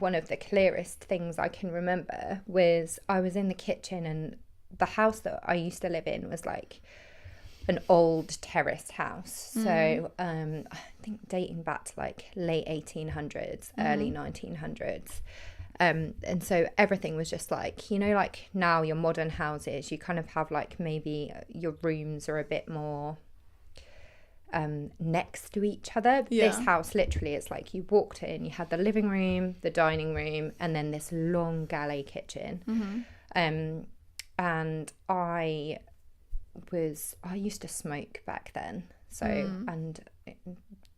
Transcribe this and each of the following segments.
one of the clearest things I can remember was I was in the kitchen, and the house that I used to live in was like an old terraced house. So I think dating back to like late 1800s, early 1900s. And so everything was just like, you know, like now your modern houses, you kind of have like maybe your rooms are a bit more next to each other. This house, literally, it's like you walked in, you had the living room, the dining room, and then this long galley kitchen. And I used to smoke back then, so and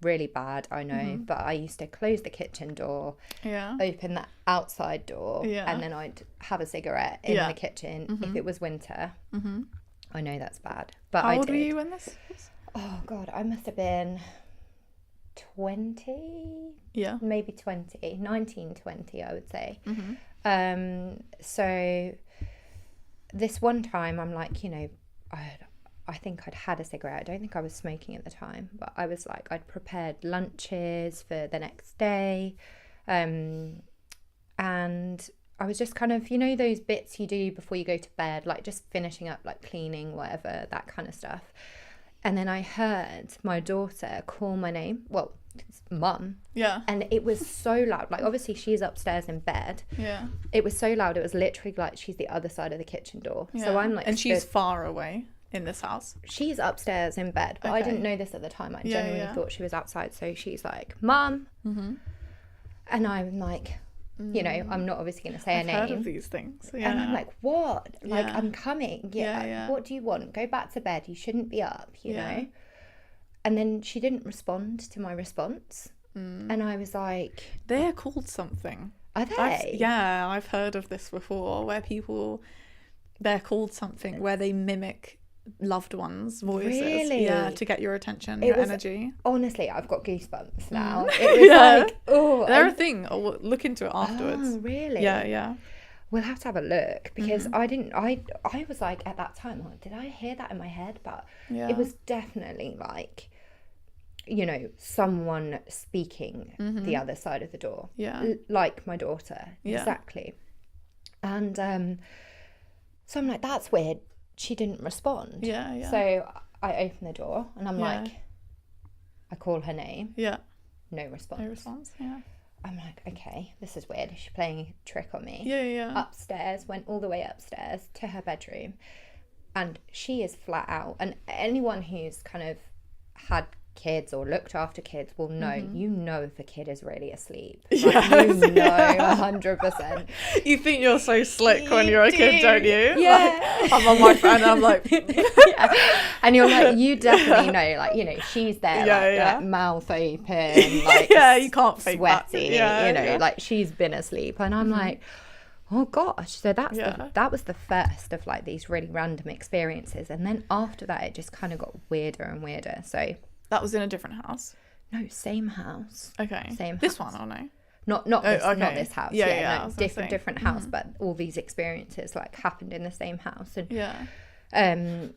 really bad, I know, but I used to close the kitchen door, open the outside door, and then I'd have a cigarette in the kitchen if it was winter. I know that's bad, but How old were you when this was? Oh god, I must have been 20, maybe 20, 19, 20, I would say. So this one time I'm like, you know, I think I'd had a cigarette. I don't think I was smoking at the time, but I was like, I'd prepared lunches for the next day. And I was just kind of, you know, those bits you do before you go to bed, like just finishing up, like cleaning, whatever, that kind of stuff. And then I heard my daughter call my name. Well, it's Mum. Yeah. And it was so loud. Like, obviously, she's upstairs in bed. Yeah. It was so loud. It was literally like she's the other side of the kitchen door. Yeah. So I'm like... And she's far away in this house? She's upstairs in bed. But I didn't know this at the time. I genuinely thought she was outside. So she's like, Mum. And I'm like... You know, I'm not obviously going to say her name. I've heard of these things. Yeah. And I'm like, what? Like, I'm coming. What do you want? Go back to bed. You shouldn't be up, you know? And then she didn't respond to my response. And I was like... They're called something. Are they? I've heard of this before, where people... They're called something, where they mimic loved ones' voices. Really? Yeah, to get your attention, your energy. Honestly, I've got goosebumps now. It was like, oh... They're a thing. Or look into it afterwards. Oh, really? Yeah. We'll have to have a look, because I was like, at that time, like, did I hear that in my head? But it was definitely like, you know, someone speaking the other side of the door. Yeah. Like my daughter. Yeah. Exactly. And so I'm like, that's weird. She didn't respond. Yeah. So I open the door and I'm like, I call her name. Yeah. No response. Yeah. I'm like, okay, this is weird. Is she playing a trick on me? Yeah. Upstairs, went all the way upstairs to her bedroom, and she is flat out. And anyone who's kind of had kids or looked after kids will know, you know if a kid is really asleep. Like, you know 100%. You think you're so slick when you're a kid, don't you? Yeah. Like, I'm on my phone and I'm like... And you're like, you definitely know, like, you know, she's there, like mouth open, like, you can't fake sweaty, you know, like she's been asleep. And I'm like, oh gosh. So that was the first of like these really random experiences. And then after that, it just kind of got weirder and weirder. So... That was in a different house? No, same house. Okay. Same house. This one, or no? Not this house. Yeah. No, different house, but all these experiences like happened in the same house. And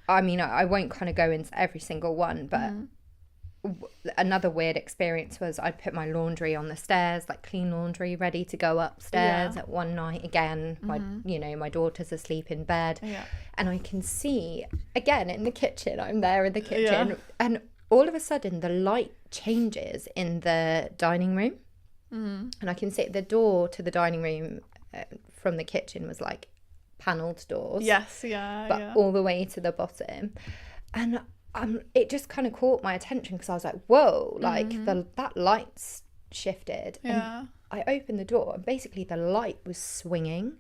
I mean, I won't kind of go into every single one, but another weird experience was I'd put my laundry on the stairs, like clean laundry, ready to go upstairs at one night again. My daughter's asleep in bed, and I can see again in the kitchen. I'm there in the kitchen, and all of a sudden the light changes in the dining room, and I can see the door to the dining room from the kitchen was like panelled doors. Yes, but all the way to the bottom, and it just kind of caught my attention because I was like, whoa, like that light's shifted. And I opened the door and basically the light was swinging.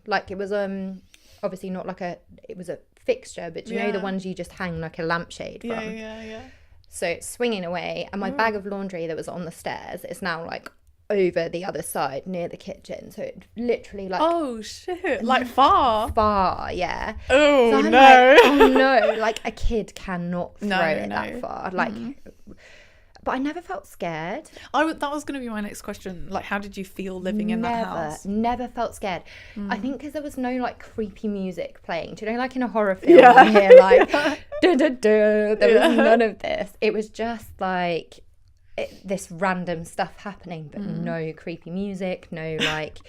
Like it was obviously not like it was a fixture, but you know the ones you just hang like a lampshade from? Yeah. So it's swinging away, and my bag of laundry that was on the stairs is now like over the other side near the kitchen, so it literally like, oh shit, like far, yeah. Oh, so I'm no. like, oh no, like a kid cannot throw it that far, like but I never felt scared. That was going to be my next question, like how did you feel living in that house? Never felt scared. I think because there was no like creepy music playing, do you know, like in a horror film you hear like duh, duh, duh. There was none of this. It was just like this random stuff happening, but no creepy music, no like,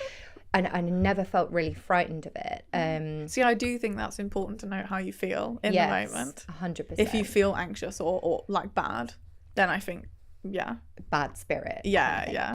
and I never felt really frightened of it. See, I do think that's important to know how you feel in the moment. 100%. If you feel anxious or like bad, then I think, bad spirit. Yeah, yeah.